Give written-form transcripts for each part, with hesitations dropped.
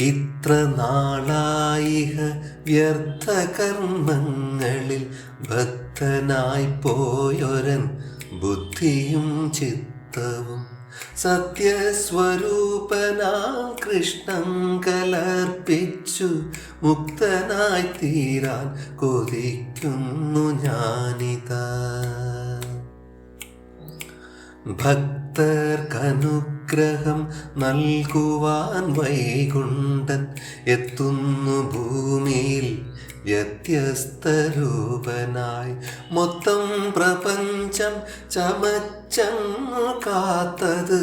ഇത്ര നാളായിഹ വ്യർത്ഥകർമ്മങ്ങളിൽ ഭക്തനായി പോയൊരൻ ബുദ്ധിയും ചിത്തവും സത്യസ്വരൂപനാം കൃഷ്ണൻ കലർപ്പിച്ചു മുക്തനായി തീരാൻ കൊതിക്കുന്നു ഞാനിതാ. ഭക്തർക്കനുഗ്രഹം നൽകുവാൻ വൈകുണ്ഠൻ എത്തുന്നു ഭൂമിയിൽ വ്യത്യസ്ത രൂപനായി. മൊത്തം പ്രപഞ്ചം ചമച്ചങ്ങു കാത്തത്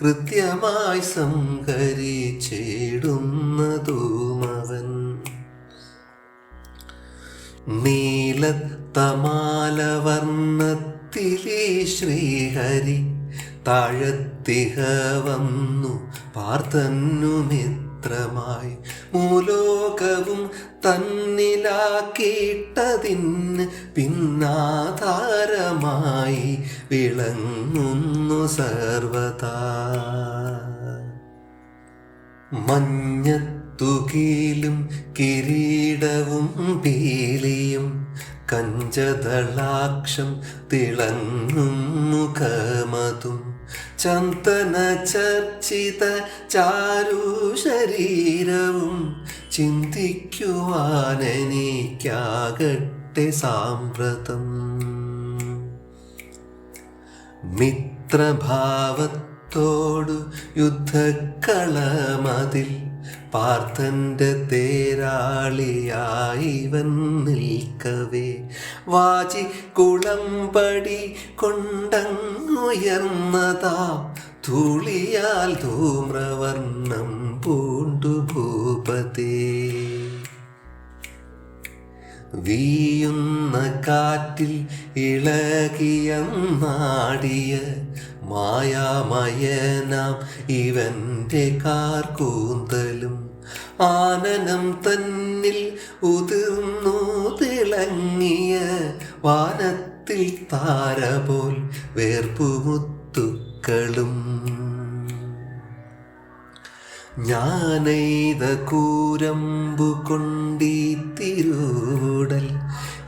കൃത്യമായി സംഹരിച്ചിടുന്നതുമവൻ. നീലത്തമാലവർണ്ണത്തിലേ ശ്രീഹരി താഴത്തിഹ വന്നു പാർത്തന്നു മിത്രമായി. മൂലോകവും തന്നിലാക്കിയിട്ടതിന് പിന്നാധാരമായി വിളങ്ങുന്നു സർവദാ. മഞ്ഞത്തുകീലും കിരീടവും പീലിയും കഞ്ചദളാക്ഷം തിളങ്ങും മുഖമതും ചന്ദന ചർച്ചിത ചാരു ശരീരവും ചിന്തിക്കുവാനെനിക്കാകട്ടെ സാമ്പ്രതം. മിത്രഭാവത്തോടു യുദ്ധക്കളമതിൽ പാർത്ഥന്റെ തേരാളിയായിവൻ നിൽക്കവേ വാചി കുളമ്പടി കൊണ്ടങ്ങുയർന്നതാം ധൂളിയാൽ ധൂമ്രവർണ്ണം പൂണ്ടു ഭൂപതേ. വീയുന്ന കാറ്റിൽ ഇളകിയെന്നാടിയ മായാമയനാം ഇവന്റെ കാർകൂന്തലും ആനനം തന്നിൽ ഉതിർന്നു തിളങ്ങിയ വാനത്തിൽ താരപോൽ വേർപ്പുമുത്തുക്കളും. ഞാനെയ്ത കൂരമ്പു കൊണ്ടീ തിരുവുടൽ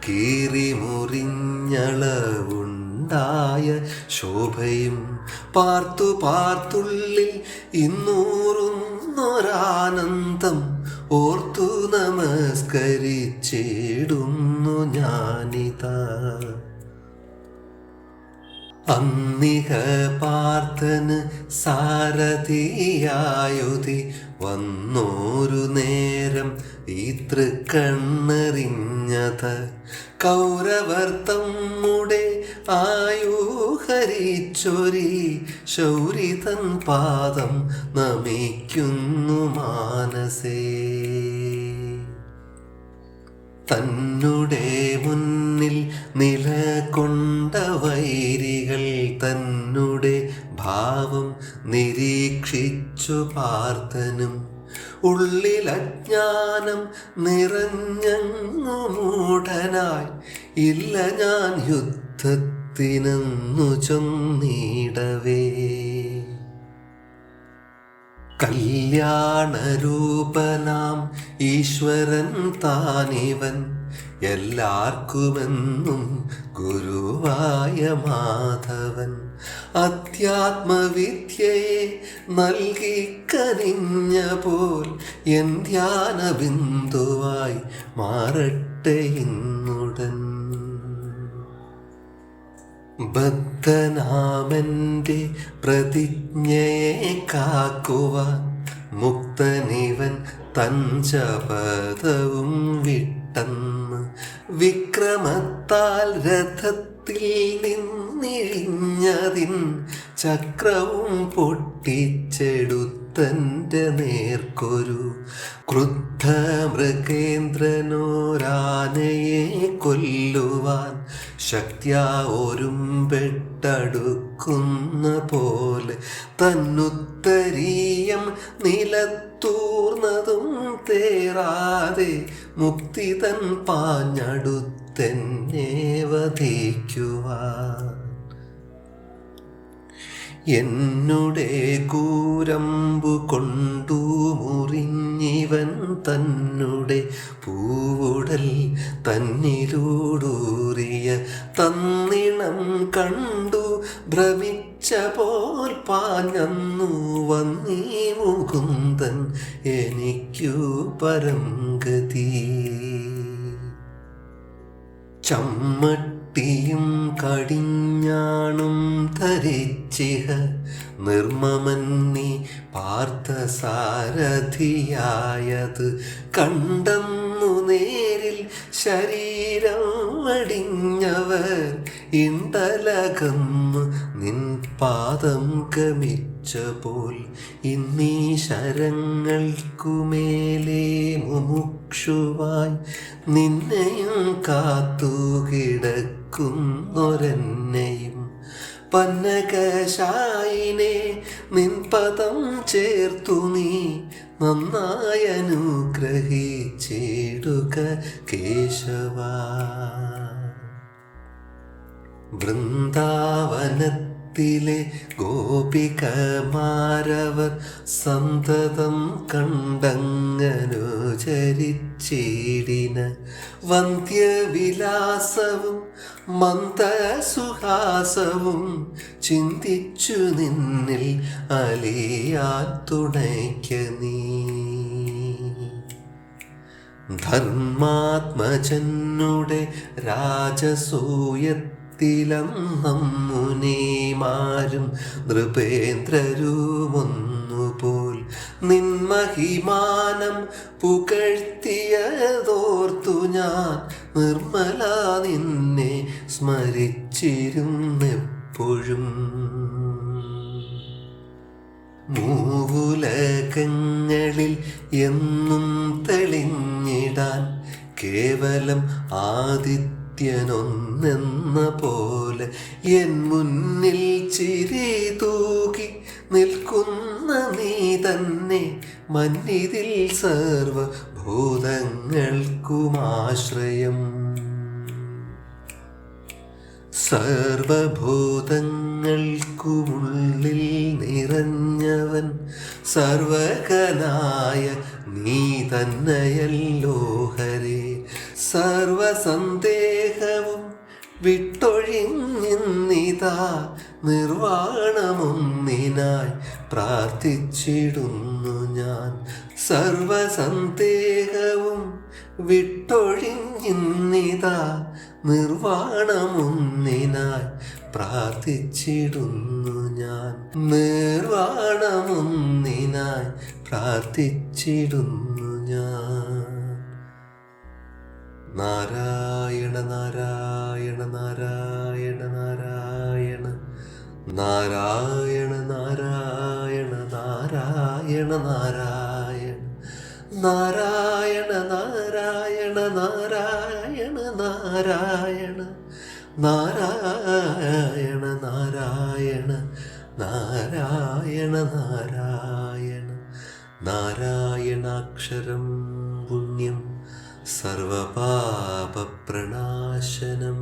കീറി മുറിഞ്ഞളവുണ്ടായ ശോഭയും പാർത്തു പാർത്തുള്ളിൽ ഇന്നൂറുന്നൊരാനന്ദം ഓർത്തു നമസ്കരിച്ചിടുന്നു ഞാനിതാ. അന്നിഹ പാർത്ഥന് സാരഥിയായുധി വന്നോരു നേരം ഈ തൃക്കണ്ണെറിഞ്ഞത് കൗരവർ തമ്മുടെ ആയുഹരിച്ചൊരി ശൗരിതൻ പാദം നമിക്കുന്നു മാനസേ. തന്നുടെ മുന്നിൽ നിലകൊണ്ട വൈരികൾ തന്നുടെ ഭാവം നിരീക്ഷിച്ചു പാർത്ഥനും ഉള്ളിലജ്ഞാനം നിറഞ്ഞങ്ങു മൂഢനായി ഇല്ല ഞാൻ യുദ്ധത്തിനെന്നു ചൊന്നിടവേ. കല്യാണരൂപനാം ഈശ്വരൻ താനിവൻ എല്ലാവർക്കുമെന്നും ഗുരുവായ മാധവൻ അധ്യാത്മവിദ്യയെ നൽകി കനിഞ്ഞ പോൽ എൻ ധ്യാന ബിന്ദുവായി മാറട്ടെ ഇന്നുടൻ. ബദ്ധനാമന്റെ പ്രതിജ്ഞയെ കാക്കുവാൻ മുക്തനിവൻ തഞ്ചപദവും വിട്ടെന്ന് വിക്രമത്താൽ രഥത്തിൽ നിന്നിഴിഞ്ഞതിൻ ചക്രവും പൊട്ടിച്ചെടുത്തൻ്റെ നേർക്കൊരു ക്രുദ്ധ മൃഗേന്ദ്രനോരാനയെ കൊല്ലുവാൻ ശക്തിയാ ഒരുമ്പെട്ടടുക്കുന്ന പോലെ തന്നുത്തരീയം നിലത്തൂർന്നതും തേറാതെ മുക്തി തൻ പാഞ്ഞടുത്തെന്നെ വധിക്കുവാൻ. എന്നുടെ കൂരമ്പു കൊണ്ടു മുറിഞ്ഞ ജീവൻ തന്നെ പൂവുടൽ തന്നിലൂടൂറിയ തന്നിണം കണ്ടു ഭ്രമിച്ച പോൽ പാഞ്ഞന്നു വന്നീ മുകുന്ദൻ എനിക്കു പരംഗതി. ചമ്മട്ടിയും കടിഞ്ഞാണും ധരിച്ചിഹ നിർമ്മമന്നി പാർത്ഥസാരഥിയായത് കണ്ടെന്നു നേരിൽ ശരീരം അടിഞ്ഞവർ ഇണ്ടലകന്നു നിൻ പാദം ഗമിച്ച പോൽ ഇന്നീ ശരങ്ങൾക്കുമേലേ മുമുക്ഷുവായി നിന്നെയും കാത്തു കിടക്കുന്നൊരെന്നെയും പന്നകശായിനെ നിൻ പദം ചേർത്തു നീ നന്നായി അനുഗ്രഹിച്ചിടുക കേശവ. വൃന്ദാവനത്തിലെ ഗോപികമാരവർ സന്തതം കണ്ടങ്ങനുചരിച്ചിടിന വന്ധ്യവിലാസവും മന്ദസുഹാസവും ചിന്തിച്ചു നിന്നിൽ അലിയാൻ തുണയ്ക്ക നീ. ധർമാത്മജനുടെ രാജസൂയത്തിലന്നം മുനിമാരും നൃപേന്ദ്രരുമൊന്നുപോൽ നിന്മഹിമാനം പുകഴ്ത്തിയതോർത്തു ഞാൻ നിർമ്മല നിന്നെ സ്മരിച്ചിരുന്നെപ്പോഴും. മൂവുലകങ്ങളിൽ എന്നും തെളിഞ്ഞിടാൻ കേവലം ആദിത്യനൊന്നെന്ന പോലെ എൻ മുന്നിൽ ചിരി തൂകി നിൽക്കുന്ന നീ തന്നെ മന്നിതിൽ സർവഭൂതങ്ങൾക്കുമാശ്രയം. സർവഭൂതങ്ങൾക്കുമുള്ളിൽ നിറഞ്ഞവൻ സർവകനായ നീ തന്നെയല്ലോ ഹരേ. സർവസന്ദേഹവും വിട്ടൊഴിഞ്ഞിന്നിതാ നിർവാണമൊന്നിനായി പ്രാർത്ഥിച്ചിടുന്നു ഞാൻ. സർവസന്ദേഹവും വിട്ടൊഴിഞ്ഞിന്നിതാ നിർവാണമൊന്നിനായി പ്രാർത്ഥിച്ചിടുന്നു ഞാൻ. നിർവാണമൊന്നിനായി പ്രാർത്ഥിച്ചിടുന്നു ഞാൻ. നാരായണ നാരായണ നാരായണ നാരായണ നാരായണ നാരായണ നാരായണ നാരായണ നാരായണ നാരായണ നാരായണ നാരായണ നാരായണ നാരായണ നാരായണ നാരായണ നാരായണാക്ഷരം പുണ്യം സർവപാപപ്രണാശനം.